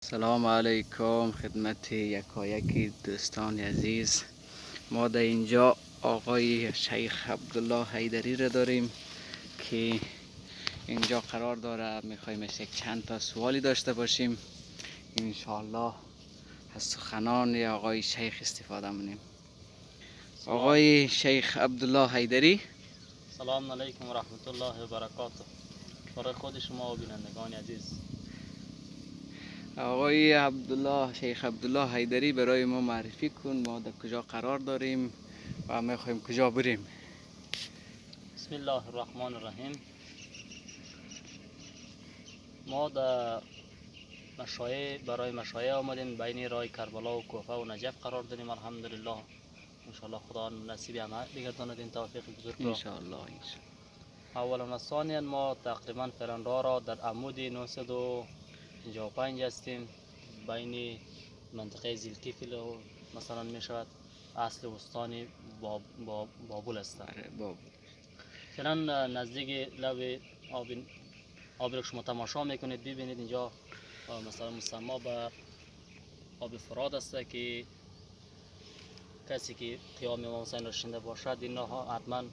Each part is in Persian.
سلام علیکم خدمت یکایک دوستان عزیز. ما در اینجا آقای شیخ عبدالله حیدری را داریم که اینجا قرار داره. میخوایم از یک چند تا سوالی داشته باشیم، انشاءالله از سخنان آقای شیخ استفاده منیم. آقای شیخ عبدالله حیدری، سلام علیکم و رحمت الله و برکاته. برای خود شما و بینندگان عزیز. آقای شیخ عبدالله حیدری برای ما معرفی کن، ما در کجا قرار داریم و میخوایم کجا بریم. بسم الله الرحمن الرحیم. ما در برای مشایعه آمدیم. بین راه کربلا و کوفه و نجف قرار داریم. الحمدلله انشاءالله خدا نصیب همه بگرداند این توفیق بزرگ را انشاءالله. اولا و ثانیا ما تقریبا فعلا را در عمود 955 هستیم، بین منطقه زیلکیفل و مثلا می شود اصل استان بابل است. فعلا نزدیک لب آبی رو شما تماشا میکنید، ببینید اینجا مثلا مسما به آب فرات است که کسی که قیام امام حسین را شنیده باشد این حتما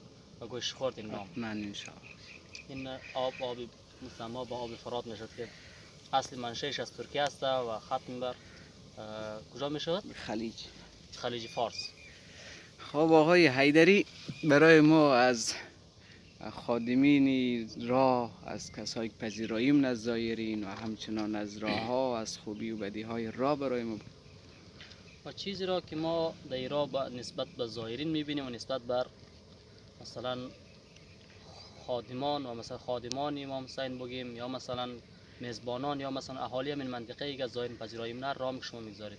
گوش خورد. این نام این آب مسما به آب فرات میشد که اصل منشأش از ترکیه است و ختم بر کجا میشود؟ خلیج فارس. خب آقای حیدری، برای ما از خادمین راه، از کسایی که پذیراییم از زایرین و همچنان از راه ها، از خوبی و بدی های راه برای ما و چیزی را که ما در ایران نسبت به زایرین میبینیم و نسبت بر مثلا خادمان و مثلا خادمان امام حسین بگیم، یا مثلا میزبانان، یا مثلا اهالی من منطقه ای که زایرین پذیراییم نه، رام شما میگذارید.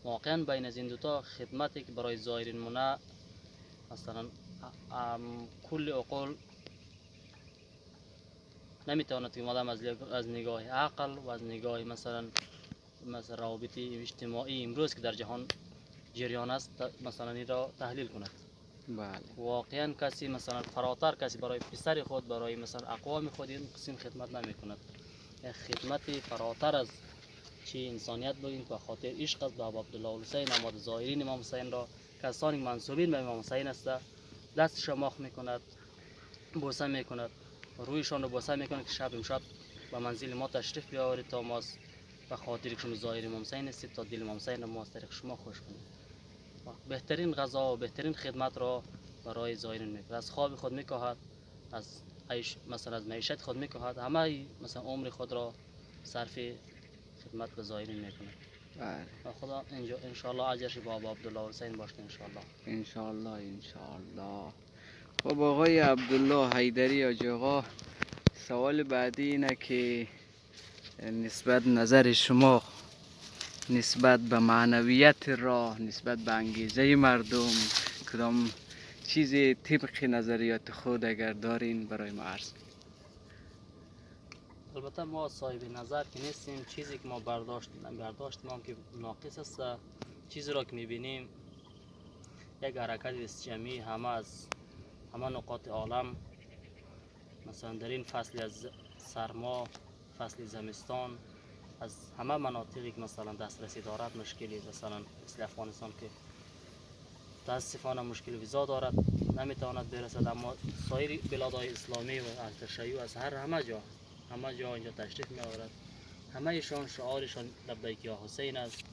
واقعا بین از این دوتا خدمتی که برای زایرین مونه مثلا کل عقول نمیتواند که مادام از نگاه عقل و از نگاه مثلا روابط اجتماعی امروز که در جهان جریان است مثلا این را تحلیل کند. واقعا کسی مثلا فراتر کسی برای پسر خود، برای مثلا اقوام خود این قسم خدمت نمی کند. خدمت فراتر از چی انسانیت بگیم به خاطر عشق است به عبدالله حسین نماد زایرین امام حسین را، کسانی منسوبین به امام حسین است، دستش را ماخ میکند، بوسه میکند، رویشان رو بوسه میکند که شب امشب به منزل ما تشریف بیاورید تا ما به خاطر که شما زایر امام حسین هستید تا دل امام حسین را ما از طریق شما خوش کنیم. بهترین غذا و بهترین خدمت را برای زایرین میکند. از خواب خود میکاهد، از مثلا از معیشت خود میکاهد، همه مثلا عمر خود را صرف خدمت به زایرین میکنه. و خدا انشاءالله اجرش با عبدالله حسین باشه انشاءالله. خب آقای عبدالله حیدری آقا، سوال بعدی اینه که نسبت نظر شما نسبت به معنویت راه، نسبت به انگیزه مردم، کدام چیزی طبق نظریات خود اگر دارین برای ما عرض. البته ما صاحب نظر که نیستیم، چیزی که ما برداشت ما که ناقص است. چیزی را که میبینیم یک حرکت است جمعی همه نقاط عالم، مثلا در این فصل از سرما، فصل زمستان، از همه مناطقی که مثلا دسترسی دارد مشکلی، مثلا مثل افغانستان که متاسفانه مشکل ویزا دارد نمیتواند برسد، اما سایر بلادهای اسلامی و تشیع از همه جا اینجا تشریف می آورد. همه ایشان شعارشان لبیک یا حسین است،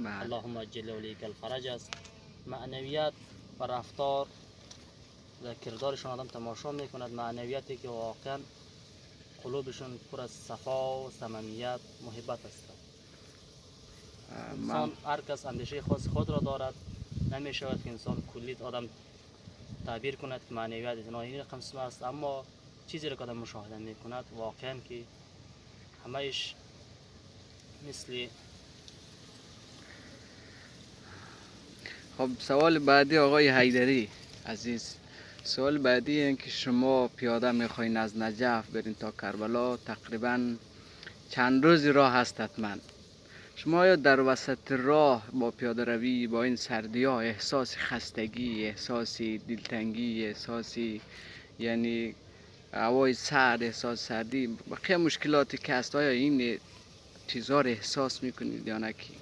اللهم اجل ولیک الفرج است. معنویت و رفتار و کردارشان آدم تماشا میکند، معنویتی که واقعا قلوبشون پر از صفا و صمیمیت محبت است. انسان هر کس اندیشه خود را دارد، نمی شود که انسان کلی آدم تعبیر کند که معنویت این رقم است، اما چیزی را که آدم مشاهده می کند واقعا که همهش مثل. خب سوال بعدی آقای حیدری عزیز، سوال بعدی این که شما پیاده میخواین از نجف برین تا کربلا، تقریبا چند روزی راه هست حتما. شما یا در وسط راه با پیاده روی با این سردی ها احساس خستگی، احساس دلتنگی، احساس یعنی هوای سرد، احساس سردی، بقیه مشکلاتی که هست، آیا این چیزها رو احساس میکنید یا نه که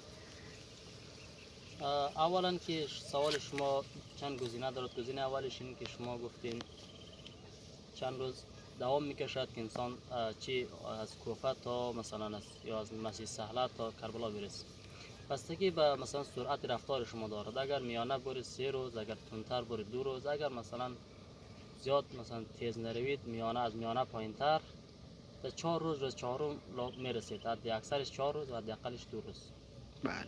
اولا که سوال شما چند گزینه دارد. گزینه اولش این که شما گفتین چند روز دوام میکشد که انسان چی از کوفه تا مثلا یا از مسیح سهله تا کربلا برسه. بستگی به مثلا سرعت رفتار شما دارد. اگر میانه برید 3 روز، اگر تندتر برید 2 روز، اگر مثلا زیاد مثلا تیز نروید میانه از میانه پایینتر تا 4 روز 4 میرسید. حد اکثرش 4 روز و حد اقلش 2 روز. بله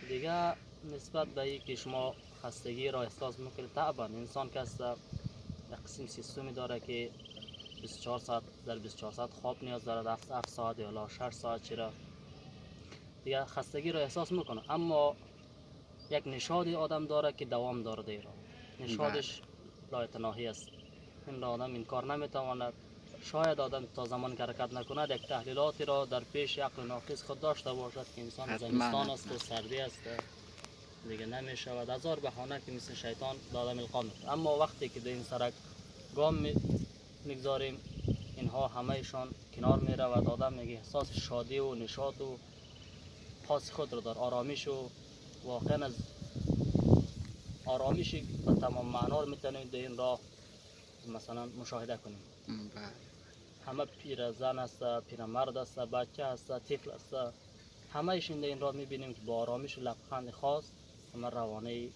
دیگه نسبت به این که شما خستگی را احساس میکنید، طبعا انسان که است یک قسم سیستمی داره که 24 ساعت در 24 ساعت خواب نیاز دارد، 7 ساعت یا 6 ساعت چرا دیگه خستگی را احساس میکنه. اما یک نشاد آدم داره که دوام داره دیره، نشادش لایتناهی است. این را آدم انکار نمیتواند. شاید آدم تا زمان که حرکت نکند یک تحلیلاتی را در پیش عقل ناقص خود داشته باشد که انسان زمستان است، سردی است، دیگه نمیشود. هزار بهانه که مثل شیطان به آدم القا میکنه. اما وقتی که در این سرک گام میگذاریم اینها همهشان کنار میرود. آدم میگه احساس شادی و نشاط و خاص خود را دار، آرامش و واقعا از آرامشی به تمام معنا رو میتونید در این راه مثلا مشاهده کنیم. همه پیر زن است، پیر مرد است، بچه است، طفل است، همه ایشون در این راه میبینیم که با آرامش و لبخند خاص همه روانه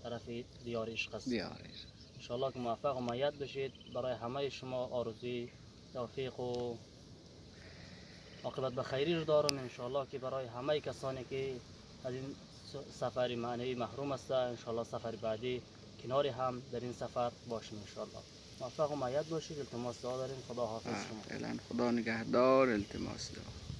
طرف دیار عشق است. انشاءالله که موفق و مؤید بشید. برای همه شما آرزوی توفیق و عاقبت به خیری رو دارم. انشاءالله که برای همه کسانی که از این سفر معنوی محروم هستند، انشاءالله سفر بعدی کنار هم در این سفر باشیم. انشاءالله موفق و مؤید باشید. التماس دعا داریم. خدا حافظ شما. فعلا خدا نگهدار. التماس دعا.